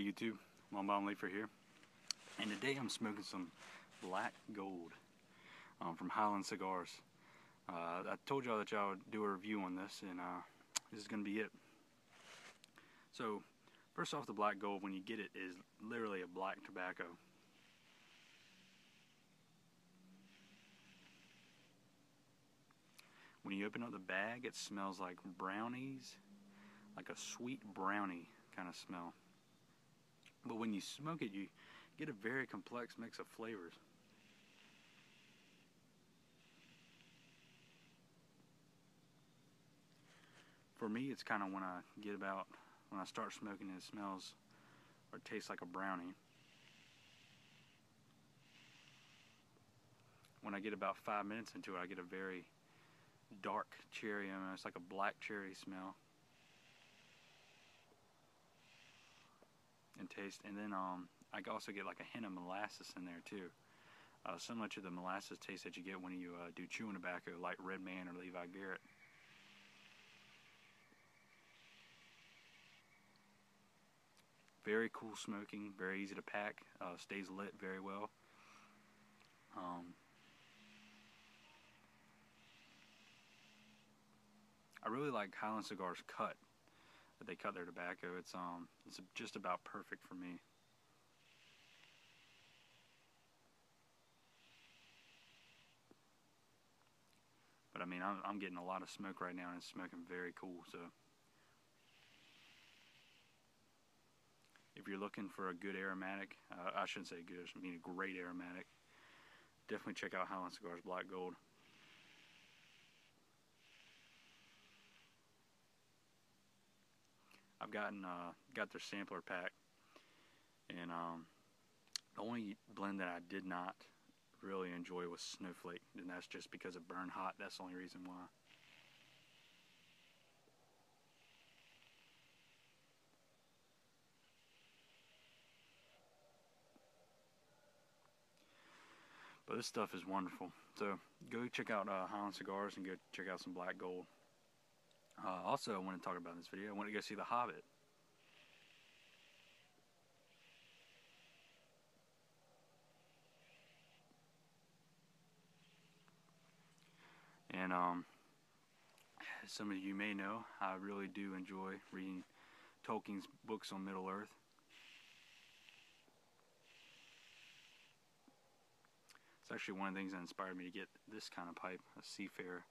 Hey YouTube, One Bottom Leafer here, and today I'm smoking some Black Gold from Highland Cigars. I told y'all that y'all would do a review on this, and this is going to be it. So, first off, the Black Gold, when you get it, is literally a black tobacco. When you open up the bag, it smells like brownies, like a sweet brownie kind of smell. But when you smoke it, you get a very complex mix of flavors. For me, it's kind of when I start smoking, it smells or it tastes like a brownie. When I get about 5 minutes into it, I get a very dark cherry. It's like a black cherry smell and taste. And then I also get like a hint of molasses in there too. Similar to the molasses taste that you get when you do chewing tobacco, like Red Man or Levi Garrett. Very cool smoking, very easy to pack, stays lit very well. I really like Highland Cigars' cut that they cut their tobacco. It's just about perfect for me. But I mean, I'm getting a lot of smoke right now, and it's smoking very cool. So if you're looking for a good aromatic, I shouldn't say good, I mean a great aromatic, definitely check out Highland Cigars Black Gold. I've got their sampler pack, and the only blend that I did not really enjoy was Snowflake, and that's just because it burned hot. That's the only reason why. But this stuff is wonderful. So go check out Highland Cigars and go check out some Black Gold. Also, I want to talk about in this video, I want to go see The Hobbit. And as some of you may know, I really do enjoy reading Tolkien's books on Middle-earth. It's actually one of the things that inspired me to get this kind of pipe, a Seafarer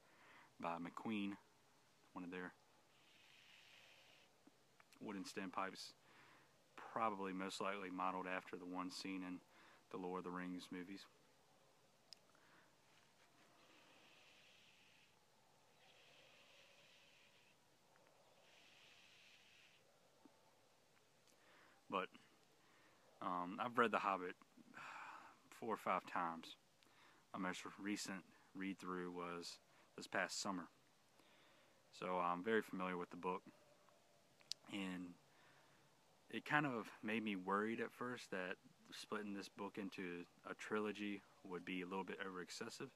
by McQueen, one of their wooden stem pipes, probably most likely modeled after the one seen in the Lord of the Rings movies. But I've read The Hobbit 4 or 5 times. My most recent read-through was this past summer. So I'm very familiar with the book. And it kind of made me worried at first that splitting this book into a trilogy would be a little bit over excessive.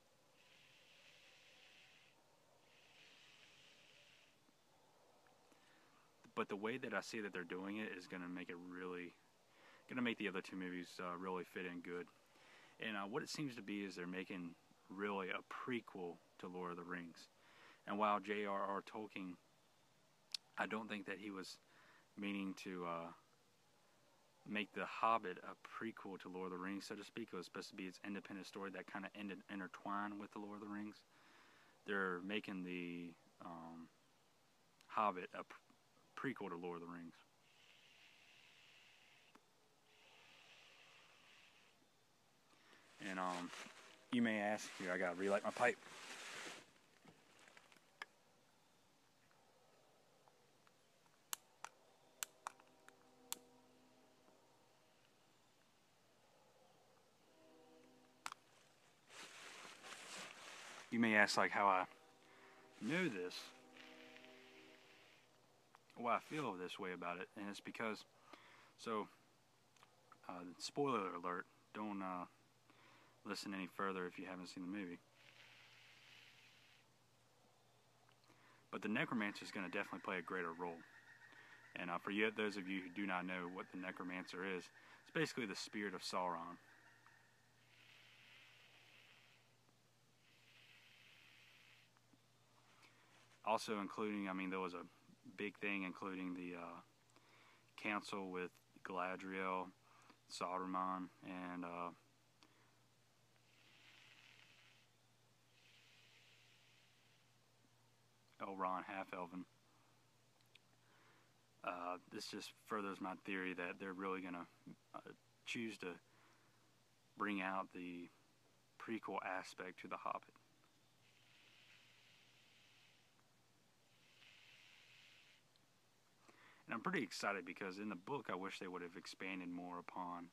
But the way that I see that they're doing it is going to make the other 2 movies really fit in good. And what it seems to be is they're making really a prequel to Lord of the Rings. And while j.r.r. Tolkien, I don't think that he was meaning to make The Hobbit a prequel to Lord of the Rings, so to speak. It was supposed to be its independent story that kind of intertwined with the Lord of the Rings. They're making the Hobbit a prequel to Lord of the Rings. And you may ask, here I gotta relight my pipe. You may ask like how I know this, why I feel this way about it, and it's because, so, spoiler alert, don't listen any further if you haven't seen the movie. But the necromancer is going to definitely play a greater role. And for you, those of you who do not know what the necromancer is, it's basically the spirit of Sauron. Also including, I mean, there was a big thing including the council with Galadriel, Saruman, and Elrond, half-elven. This just furthers my theory that they're really going to choose to bring out the prequel aspect to The Hobbit. And I'm pretty excited because in the book I wish they would have expanded more upon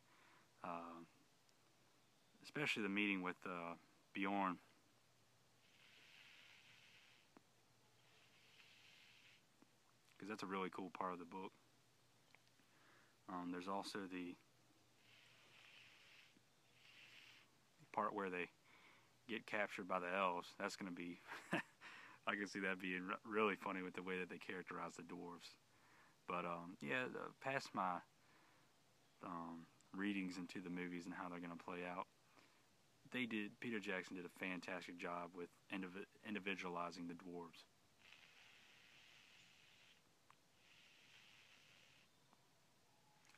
especially the meeting with Bjorn. Because that's a really cool part of the book. There's also the part where they get captured by the elves. That's going to be, I can see that being really funny with the way that they characterize the dwarves. But yeah, past my readings into the movies and how they're going to play out, Peter Jackson did a fantastic job with individualizing the dwarves.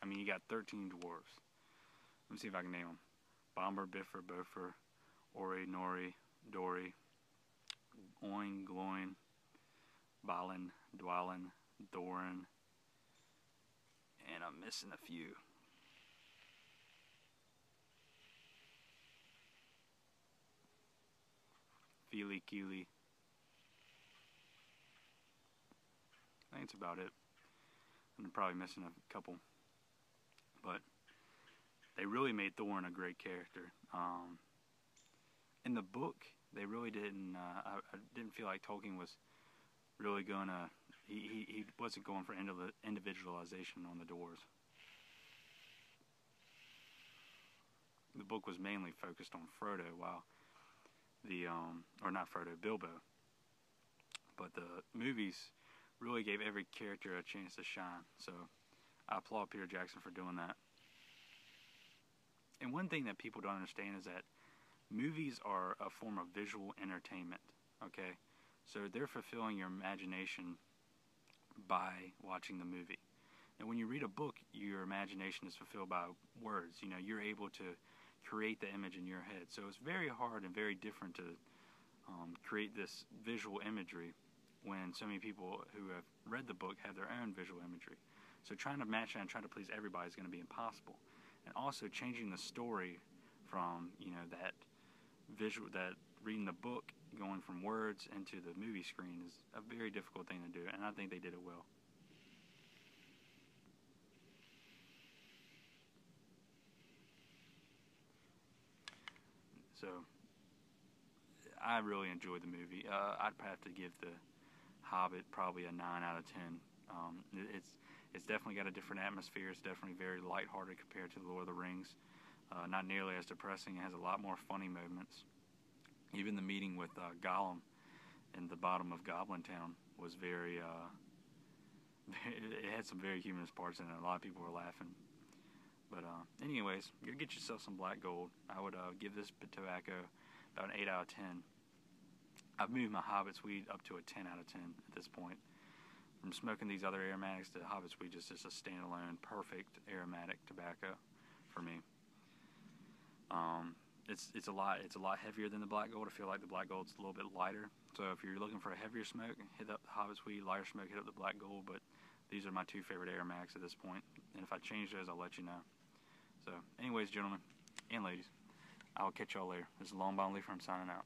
I mean, you got 13 dwarves. Let me see if I can name them. Bomber, Biffer, Bofer, Ori, Nori, Dori, Oin, Gloin, Balin, Dwalin, Doran, and I'm missing a few. Feely, Keely. I think it's about it. I'm probably missing a couple. But they really made Thorin a great character. In the book, they really didn't. I didn't feel like Tolkien was really gonna. He wasn't going for individualization on the dwarves. The book was mainly focused on Frodo, while or not Frodo, Bilbo. But the movies really gave every character a chance to shine. So I applaud Peter Jackson for doing that. And one thing that people don't understand is that movies are a form of visual entertainment, okay? So they're fulfilling your imagination by watching the movie. And when you read a book, your imagination is fulfilled by words. You know, you're able to create the image in your head. So it's very hard and very different to create this visual imagery when so many people who have read the book have their own visual imagery. So trying to match that and trying to please everybody is going to be impossible. And also changing the story from, you know, that visual, that reading the book, going from words into the movie screen is a very difficult thing to do, and I think they did it well. So I really enjoyed the movie. I'd have to give the Hobbit probably a 9 out of 10. It's definitely got a different atmosphere. It's definitely very lighthearted compared to The Lord of the Rings. Not nearly as depressing. It has a lot more funny moments. Even the meeting with Gollum in the bottom of Goblin Town was very, it had some very humorous parts in it. A lot of people were laughing. But anyways, go get yourself some black gold. I would give this tobacco about an 8 out of 10. I've moved my Hobbit's weed up to a 10 out of 10 at this point. From smoking these other aromatics, the Hobbit's weed is just a standalone, perfect aromatic tobacco for me. It's a lot heavier than the black gold. I feel like the black gold's a little bit lighter. So if you're looking for a heavier smoke, hit up the Hobbit's weed. Lighter smoke, hit up the black gold. But these are my two favorite aromatics at this point. And if I change those, I'll let you know. So, anyways, gentlemen and ladies, I'll catch y'all later. This is Long Bond Leafer. I'm signing out.